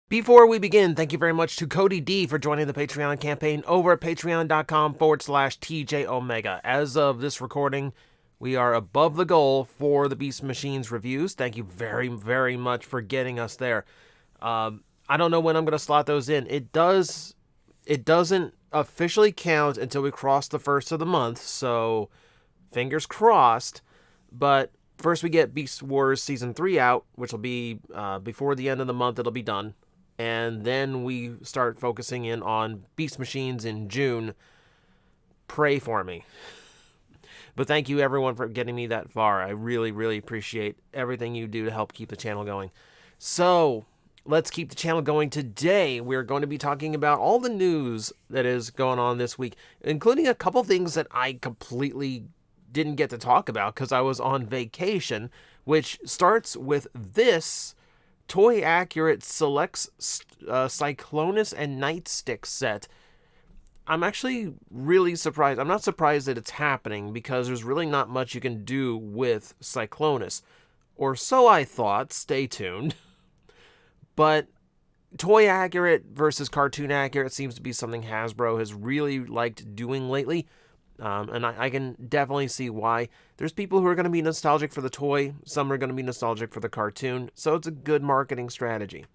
Before we begin, thank you very much to Cody D for joining the Patreon campaign over at patreon.com/TJOmega. As of this recording, we are above the goal for the Beast Machines reviews. Thank you very, very much for getting us there. I don't know when I'm going to slot those in. It doesn't officially count until we cross the first of the month, so fingers crossed. But first we get Beast Wars Season 3 out, which will be before the end of the month. It'll be done. And then we start focusing in on Beast Machines in June. Pray for me. But thank you everyone for getting me that far. I really, really appreciate everything you do to help keep the channel going. So, let's keep the channel going. Today, we're going to be talking about all the news that is going on this week, including a couple things that I completely didn't get to talk about because I was on vacation, which starts with this Toy Accurate Selects Cyclonus and Nightstick set. I'm actually really surprised. I'm not surprised that it's happening because there's really not much you can do with Cyclonus. Or so I thought. Stay tuned. But Toy Accurate versus Cartoon Accurate seems to be something Hasbro has really liked doing lately. And I can definitely see why. There's people who are going to be nostalgic for the toy. Some are going to be nostalgic for the cartoon. So it's a good marketing strategy.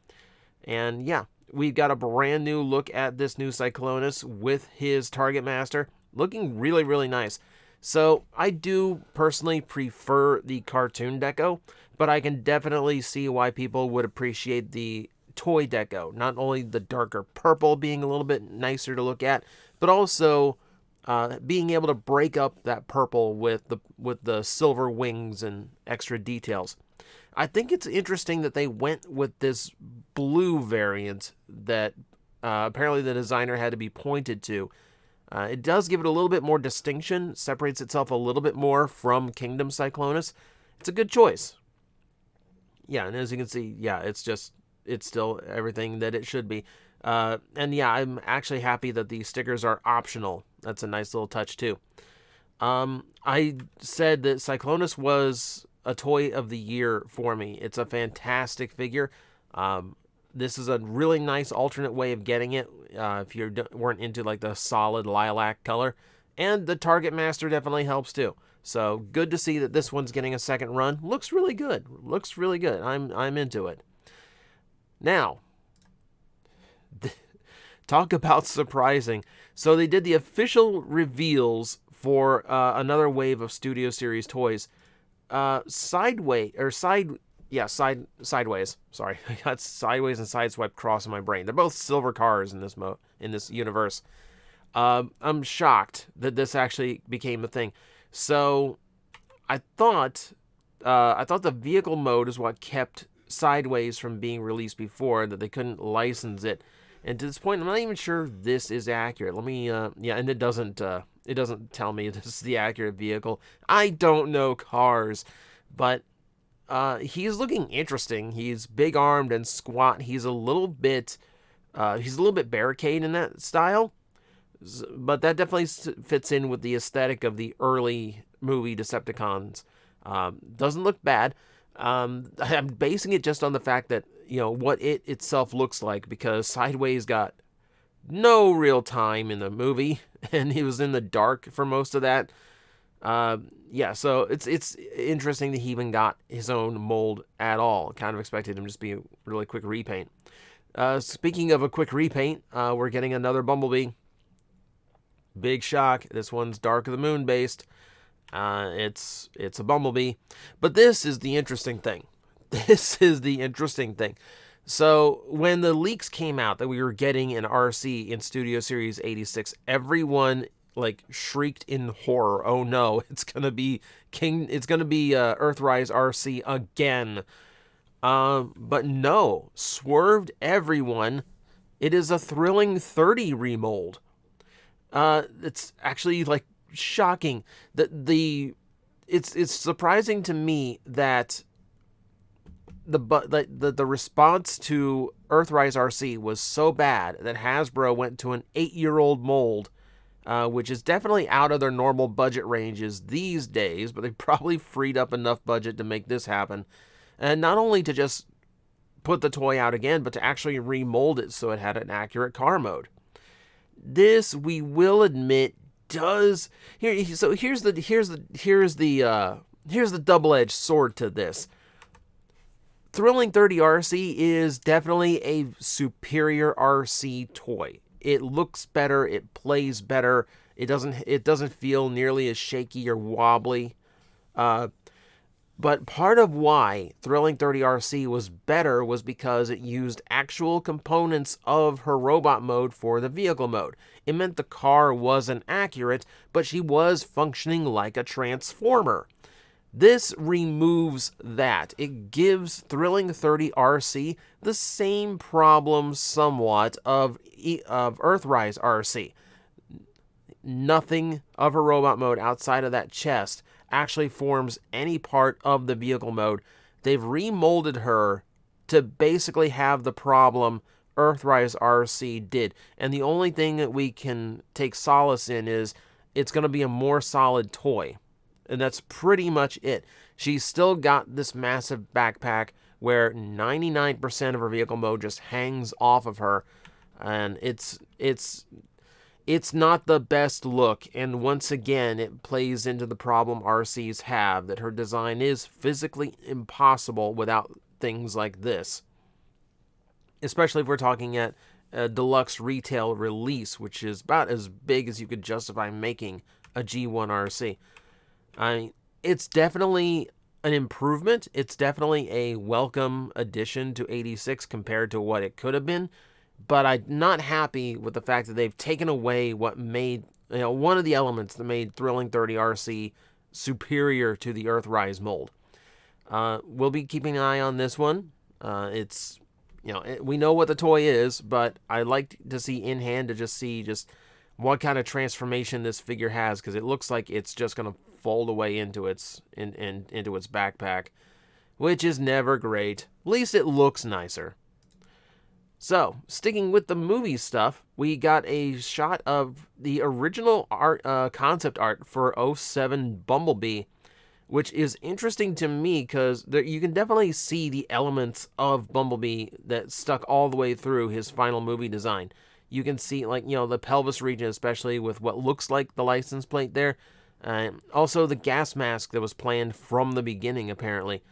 And yeah, we've got a brand new look at this new Cyclonus with his Target Master. Looking really, really nice. So I do personally prefer the cartoon deco, but I can definitely see why people would appreciate the toy deco. Not only the darker purple being a little bit nicer to look at, but also being able to break up that purple with the silver wings and extra details. I think it's interesting that they went with this blue variant that apparently the designer had to be pointed to. It does give it a little bit more distinction, separates itself a little bit more from Kingdom Cyclonus. It's a good choice. Yeah, and as you can see, yeah, it's still everything that it should be. And yeah, I'm actually happy that the stickers are optional. That's a nice little touch too. I said that Cyclonus was a toy of the year for me. It's a fantastic figure. This is a really nice alternate way of getting it if you weren't into like the solid lilac color. And the Target Master definitely helps too. So good to see that this one's getting a second run. Looks really good. Looks really good. I'm into it. Now, talk about surprising. So they did the official reveals for another wave of Studio Series toys. Sideways. Sorry, I got Sideways and Sideswipe crossing my brain. They're both silver cars in this universe. I'm shocked that this actually became a thing. So I thought the vehicle mode is what kept Sideways from being released before, that they couldn't license it. And to this point, I'm not even sure this is accurate. Let me, yeah, and it doesn't tell me this is the accurate vehicle. I don't know cars, but he's looking interesting. He's big-armed and squat. He's a little bit barricade in that style, but that definitely fits in with the aesthetic of the early movie Decepticons. Doesn't look bad. I'm basing it just on the fact that, you know, what it itself looks like, because Sideways got no real time in the movie, and he was in the dark for most of that. Yeah, so it's interesting that he even got his own mold at all. Kind of expected him to just be a really quick repaint. Speaking of a quick repaint, we're getting another Bumblebee. Big shock. This one's Dark of the Moon based. It's a Bumblebee. But this is the interesting thing. So when the leaks came out that we were getting an Arcee in Studio Series 86, everyone like shrieked in horror. Oh no, it's gonna be Earthrise Arcee again. But no, swerved everyone. It is a Thrilling 30 remold. It's actually like shocking that it's surprising to me that the response to Earthrise Arcee was so bad that Hasbro went to an 8-year-old mold, which is definitely out of their normal budget ranges these days, but they probably freed up enough budget to make this happen. And not only to just put the toy out again, but to actually remold it so it had an accurate car mode. This, we will admit, does here. So here's the double-edged sword to this. Thrilling 30 Arcee is definitely a superior Arcee toy. It looks better, it plays better. It doesn't feel nearly as shaky or wobbly. But part of why Thrilling 30 Arcee was better was because it used actual components of her robot mode for the vehicle mode. It meant the car wasn't accurate, but she was functioning like a transformer. This removes that. It gives Thrilling 30 Arcee the same problem somewhat of Earthrise Arcee. Nothing of her robot mode outside of that chest actually forms any part of the vehicle mode. They've remolded her to basically have the problem Earthrise Arcee did. And the only thing that we can take solace in is it's going to be a more solid toy. And that's pretty much it. She's still got this massive backpack where 99% of her vehicle mode just hangs off of her. And it's not the best look, and once again, it plays into the problem Arcees have, that her design is physically impossible without things like this. Especially if we're talking at a deluxe retail release, which is about as big as you could justify making a G1 Arcee. I mean, it's definitely an improvement. It's definitely a welcome addition to 86 compared to what it could have been. But I'm not happy with the fact that they've taken away what made, one of the elements that made Thrilling 30 Arcee superior to the Earthrise mold. We'll be keeping an eye on this one. We know what the toy is, but I like to see in hand to just see what kind of transformation this figure has, because it looks like it's just going to fold away into its backpack, which is never great. At least it looks nicer. So, sticking with the movie stuff, we got a shot of the original concept art for 07 Bumblebee, which is interesting to me because you can definitely see the elements of Bumblebee that stuck all the way through his final movie design. You can see, the pelvis region, especially with what looks like the license plate there. Also, the gas mask that was planned from the beginning, apparently.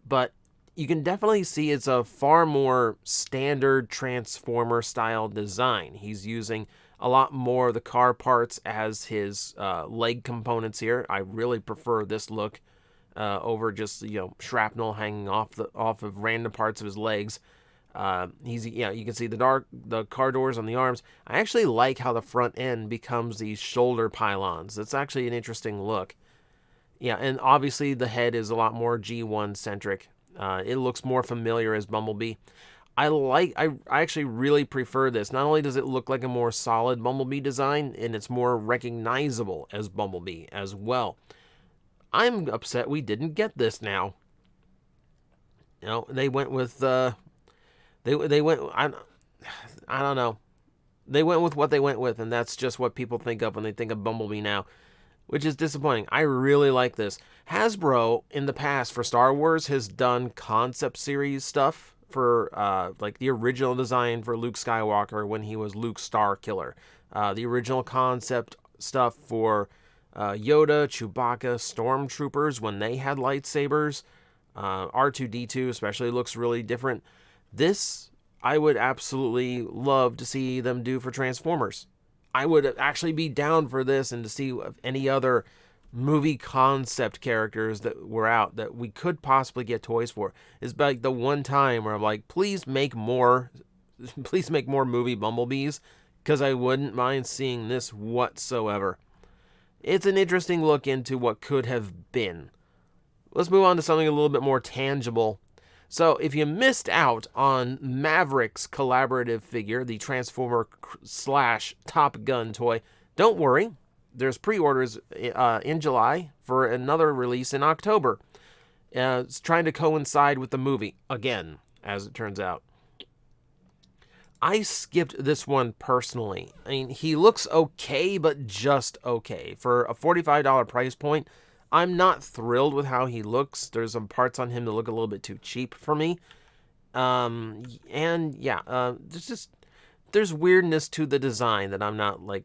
But you can definitely see it's a far more standard Transformer-style design. He's using a lot more of the car parts as his leg components here. I really prefer this look over just shrapnel hanging off of random parts of his legs. You can see the car doors on the arms. I actually like how the front end becomes these shoulder pylons. That's actually an interesting look. Yeah, and obviously the head is a lot more G1 centric. It looks more familiar as Bumblebee. I actually really prefer this. Not only does it look like a more solid Bumblebee design, and it's more recognizable as Bumblebee as well. I'm upset we didn't get this now. They went with they went, I don't know. They went with what they went with, and that's just what people think of when they think of Bumblebee now, which is disappointing. I really like this. Hasbro, in the past, for Star Wars, has done concept series stuff for, the original design for Luke Skywalker when he was Luke Starkiller. The original concept stuff for Yoda, Chewbacca, Stormtroopers when they had lightsabers. R2-D2 especially looks really different. This, I would absolutely love to see them do for Transformers. I would actually be down for this and to see any other movie concept characters that were out that we could possibly get toys for. It's like the one time where I'm like, please make more movie Bumblebees, because I wouldn't mind seeing this whatsoever. It's an interesting look into what could have been. Let's move on to something a little bit more tangible. So, if you missed out on Maverick's collaborative figure, the Transformer / Top Gun toy, don't worry. There's pre-orders in July for another release in October. It's trying to coincide with the movie, again, as it turns out. I skipped this one personally. I mean, he looks okay, but just okay. For a $45 price point, I'm not thrilled with how he looks. There's some parts on him that look a little bit too cheap for me. And yeah, there's weirdness to the design that I'm not like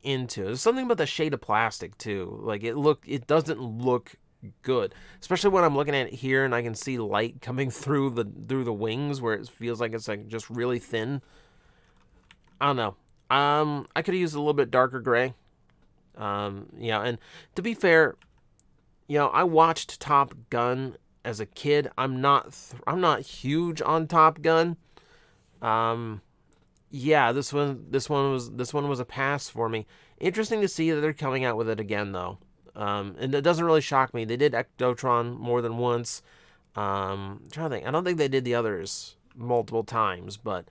into. There's something about the shade of plastic too. Like it doesn't look good, especially when I'm looking at it here and I can see light coming through the wings where it feels like it's like just really thin. I don't know. I could have used a little bit darker gray. Yeah, and to be fair, I watched Top Gun as a kid. I'm not huge on Top Gun. Yeah, this one was a pass for me. Interesting to see that they're coming out with it again though. And it doesn't really shock me. They did Ectotron more than once. I'm trying to think. I don't think they did the others multiple times, but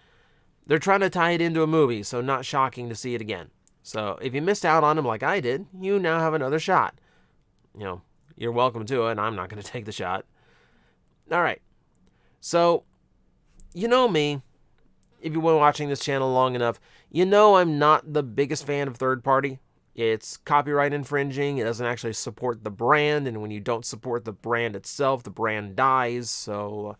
they're trying to tie it into a movie, so not shocking to see it again. So if you missed out on them like I did, you now have another shot. You're welcome to it, and I'm not going to take the shot. All right. So, you know me. If you've been watching this channel long enough, you know I'm not the biggest fan of third party. It's copyright infringing. It doesn't actually support the brand, and when you don't support the brand itself, the brand dies. So,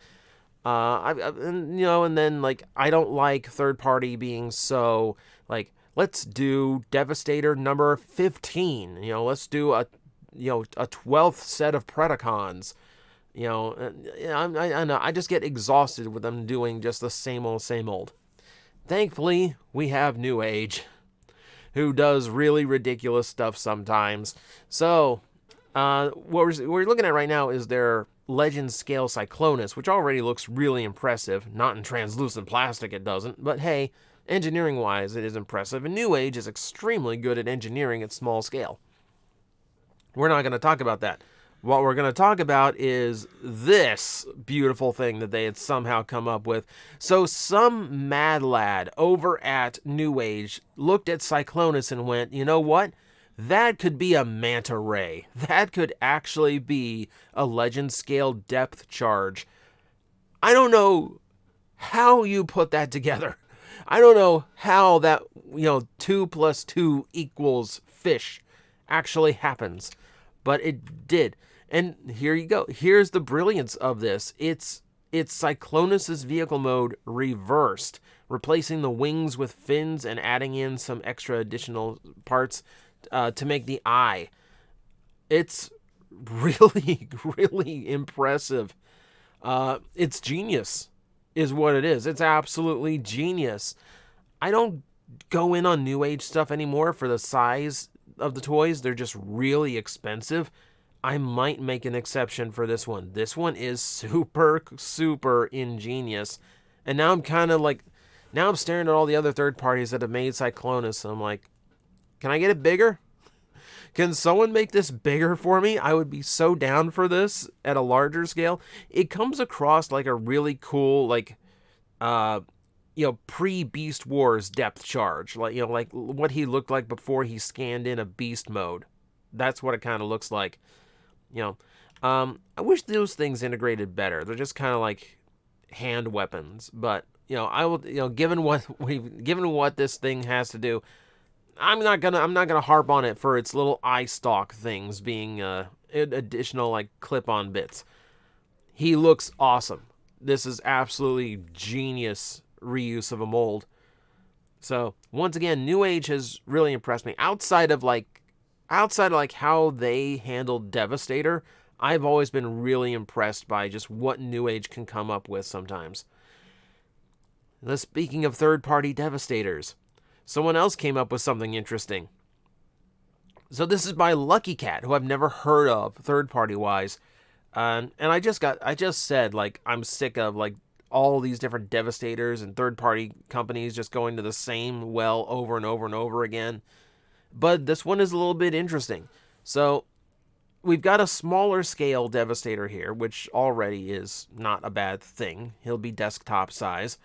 and then like I don't like third party being so like, let's do Devastator number 15. Let's do a 12th set of Predacons. I know, I just get exhausted with them doing just the same old. Thankfully, we have NewAge, who does really ridiculous stuff sometimes. So, what we're looking at right now is their Legend Scale Cyclonus, which already looks really impressive. Not in translucent plastic, it doesn't, but hey, engineering-wise, it is impressive, and NewAge is extremely good at engineering at small scale. We're not going to talk about that. What we're going to talk about is this beautiful thing that they had somehow come up with. So some mad lad over at NewAge looked at Cyclonus and went, you know what? That could be a manta ray. That could actually be a legend scale depth charge. I don't know how you put that together. I don't know how that, 2 + 2 = fish actually happens. But it did. And here you go. Here's the brilliance of this. It's Cyclonus' vehicle mode reversed, replacing the wings with fins and adding in some extra additional parts to make the eye. It's really, really impressive. It's genius, is what it is. It's absolutely genius. I don't go in on NewAge stuff anymore for the size of the toys. They're just really expensive. I might make an exception for this one. This one is super, super ingenious. And now I'm kind of like, now I'm staring at all the other third parties that have made Cyclonus. And I'm like, can I get it bigger? Can someone make this bigger for me? I would be so down for this at a larger scale. It comes across like a really cool, like, pre-Beast Wars depth charge. Like what he looked like before he scanned in a beast mode. That's what it kind of looks like. I wish those things integrated better. They're just kind of like hand weapons. But, I will, given what this thing has to do, I'm not gonna harp on it for its little eye stalk things being additional like clip-on bits. He looks awesome. This is absolutely genius reuse of a mold. So once again, NewAge has really impressed me. Outside of how they handled Devastator, I've always been really impressed by just what NewAge can come up with sometimes. Now, speaking of third-party Devastators, someone else came up with something interesting. So this is by Lucky Cat, who I've never heard of third-party wise. And I just said, like, I'm sick of, like, all these different Devastators and third-party companies just going to the same well over and over and over again. But this one is a little bit interesting. So we've got a smaller scale Devastator here, which already is not a bad thing. He'll be desktop size.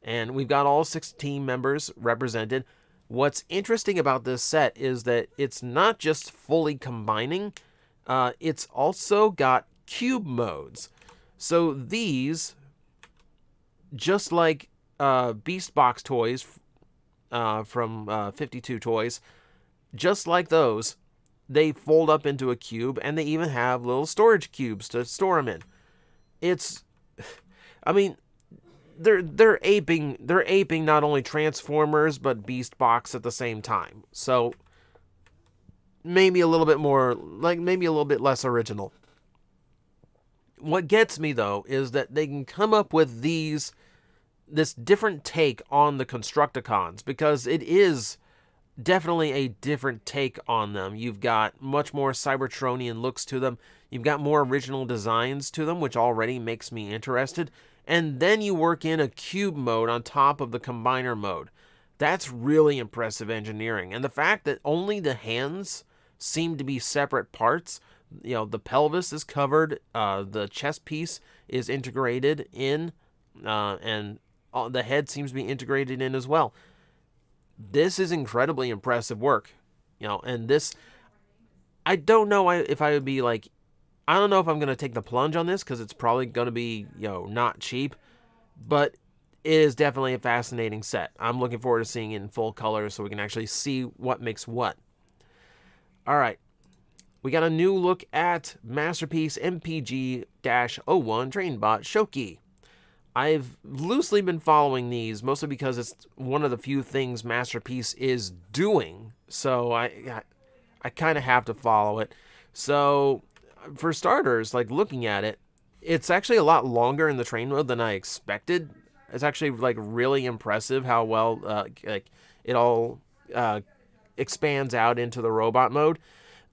And we've got all 6 team members represented. What's interesting about this set is that it's not just fully combining, it's also got cube modes. So these, just like Beast Box toys from 52 Toys, just like those, they fold up into a cube, and they even have little storage cubes to store them in. they're aping not only Transformers but Beast Box at the same time. So maybe a little bit more, like maybe a little bit less original. What gets me though is that they can come up with this different take on the Constructicons, because it is definitely a different take on them. You've got much more Cybertronian looks to them. You've got more original designs to them, which already makes me interested. And then you work in a cube mode on top of the combiner mode. That's really impressive engineering. And the fact that only the hands seem to be separate parts, you know, the pelvis is covered, the chest piece is integrated in, and the head seems to be integrated in as well. This is incredibly impressive work, you know, and this, I don't know if I would be like, I don't know if I'm going to take the plunge on this, because it's probably going to be, you know, not cheap, but it is definitely a fascinating set. I'm looking forward to seeing it in full color so we can actually see what makes what. All right. We got a new look at Masterpiece MPG-01 Trainbot Showkey. I've loosely been following these, mostly because it's one of the few things Masterpiece is doing. So I kind of have to follow it. So for starters, like looking at it, it's actually a lot longer in the train mode than I expected. It's actually like really impressive how well like it all expands out into the robot mode.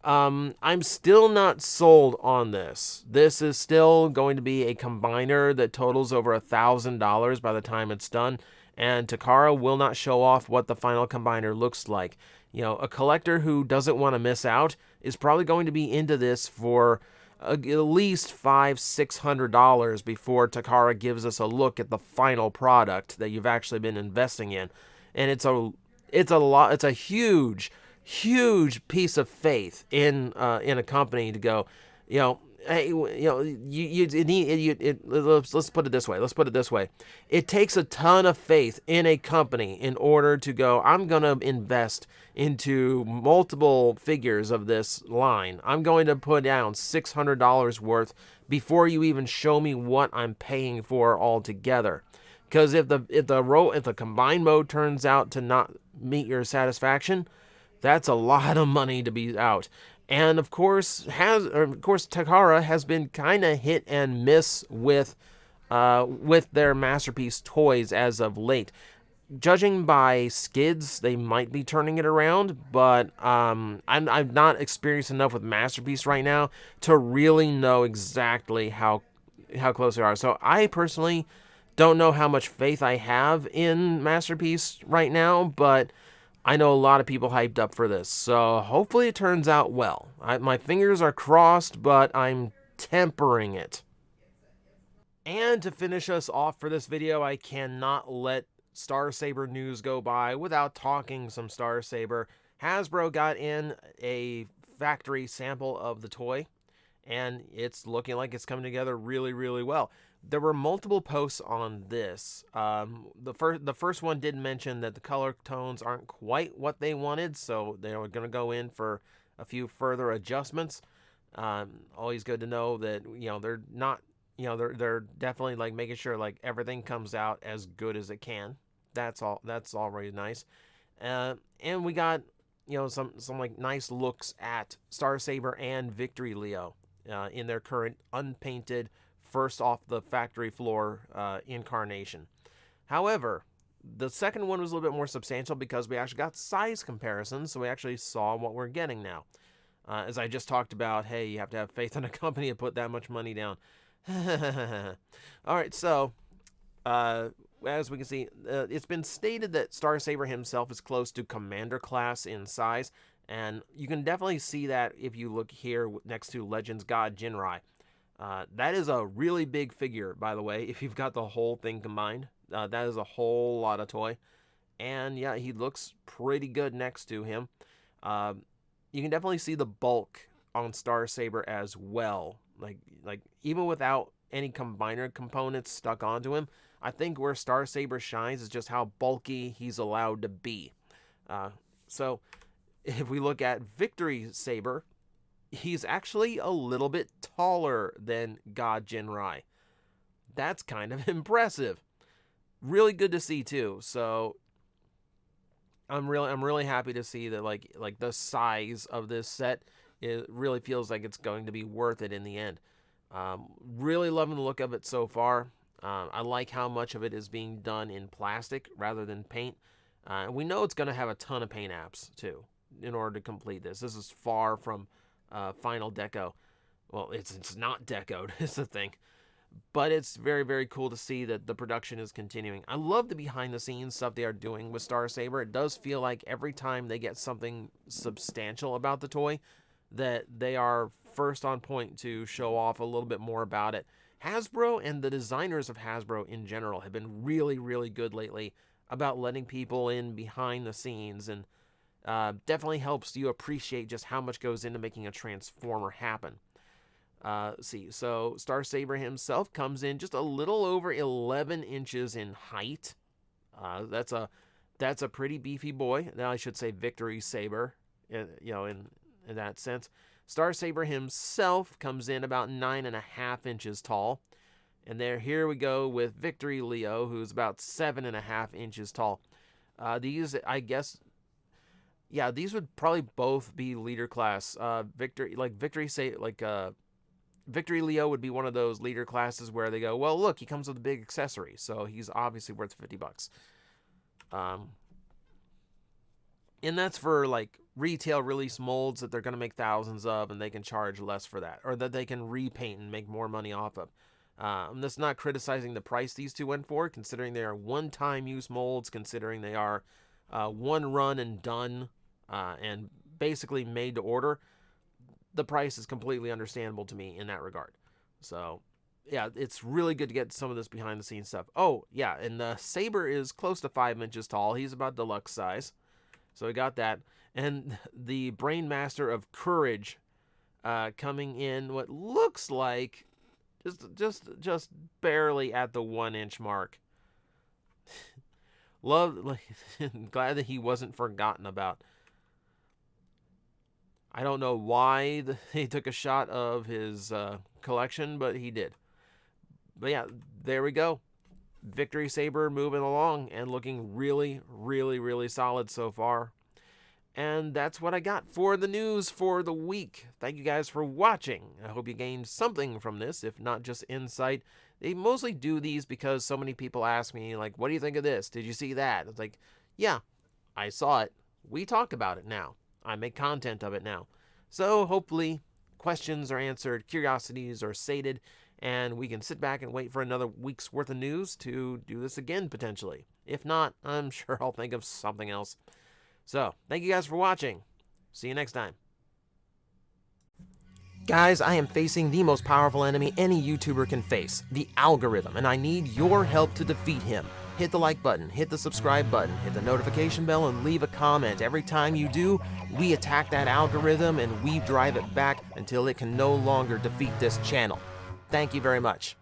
I'm still not sold on this. This is still going to be a combiner that totals over $1,000 by the time it's done, and Takara will not show off what the final combiner looks like. You know, a collector who doesn't want to miss out is probably going to be into this for at least $500-600 before Takara gives us a look at the final product that you've actually been investing in. And it's a huge piece of faith in a company to go, you know, hey, let's put it this way. It takes a ton of faith in a company in order to go, I'm going to invest into multiple figures of this line. I'm going to put down $600 worth before you even show me what I'm paying for altogether. Because if the combined mode turns out to not meet your satisfaction, that's a lot of money to be out. And of course, Takara has been kind of hit and miss with their Masterpiece toys as of late. Judging by skids, they might be turning it around, but I'm not experienced enough with Masterpiece right now to really know exactly how close they are. So I personally don't know how much faith I have in Masterpiece right now, but I know a lot of people hyped up for this, so hopefully it turns out well. My fingers are crossed, but I'm tempering it. And to finish us off for this video, I cannot let Star Saber news go by without talking some Star Saber. Hasbro got in a factory sample of the toy, and it's looking like it's coming together really, really well. There were multiple posts on this. The first one did mention that the color tones aren't quite what they wanted, so they were going to go in for a few further adjustments. Always good to know that, you know, they're not, you know, they're definitely like making sure like everything comes out as good as it can. That's already nice. And we got, you know, some like nice looks at Star Saber and Victory Leo in their current unpainted, first off the factory floor incarnation. However, the second one was a little bit more substantial because we actually got size comparisons, so we actually saw what we're getting now. As I just talked about, hey, you have to have faith in a company to put that much money down. All right, so as we can see, it's been stated that Star Saber himself is close to Commander class in size, and you can definitely see that if you look here next to Legends God Jinrai. That is a really big figure, by the way, if you've got the whole thing combined. That is a whole lot of toy. And yeah, he looks pretty good next to him. You can definitely see the bulk on Star Saber as well. Like even without any combiner components stuck onto him, I think where Star Saber shines is just how bulky he's allowed to be. So if we look at Victory Saber, he's actually a little bit taller than God Jinrai. That's kind of impressive. really good to see too. So I'm really happy to see that like the size of this set, it really feels like it's going to be worth it in the end. Really loving the look of it so far. I like how much of it is being done in plastic rather than paint. And we know it's going to have a ton of paint apps too in order to complete this. This is far from final deco. Well, it's not decoed is the thing. But it's very, very cool to see that the production is continuing. I love the behind-the-scenes stuff they are doing with Star Saber. It does feel like every time they get something substantial about the toy, that they are first on point to show off a little bit more about it. Hasbro and the designers of Hasbro in general have been really, really good lately about letting people in behind the scenes, and definitely helps you appreciate just how much goes into making a Transformer happen. See, so Star Saber himself comes in just a little over 11 inches in height. That's a pretty beefy boy. Now I should say Victory Saber, you know, in that sense. Star Saber himself comes in about 9.5 inches tall. And here we go with Victory Leo, who's about 7.5 inches tall. These, I guess, yeah, these would probably both be leader class. Victory Leo would be one of those leader classes where they go, well, look, he comes with a big accessory, so he's obviously worth $50. And that's for like retail release molds that they're going to make thousands of, and they can charge less for that, or that they can repaint and make more money off of. That's not criticizing the price these two went for, considering they are one-time use molds, considering they are one run and done, and basically made to order. The price is completely understandable to me in that regard. So, yeah, it's really good to get some of this behind-the-scenes stuff. Oh, yeah, and Saber is close to 5 inches tall. He's about deluxe size. So we got that. And the Brainmaster of Courage coming in what looks like just barely at the 1 inch mark. Glad that he wasn't forgotten about. I don't know why he took a shot of his collection, but he did. But yeah, there we go. Victory Saber moving along and looking really, really, really solid so far. And that's what I got for the news for the week. Thank you guys for watching. I hope you gained something from this, if not just insight. They mostly do these because so many people ask me, like, what do you think of this? Did you see that? It's like, yeah, I saw it. We talk about it now. I make content of it now. So hopefully questions are answered, curiosities are sated, and we can sit back and wait for another week's worth of news to do this again, potentially. If not, I'm sure I'll think of something else. So, thank you guys for watching. See you next time. Guys, I am facing the most powerful enemy any YouTuber can face, the algorithm, and I need your help to defeat him. Hit the like button, hit the subscribe button, hit the notification bell, and leave a comment. Every time you do, we attack that algorithm and we drive it back until it can no longer defeat this channel. Thank you very much.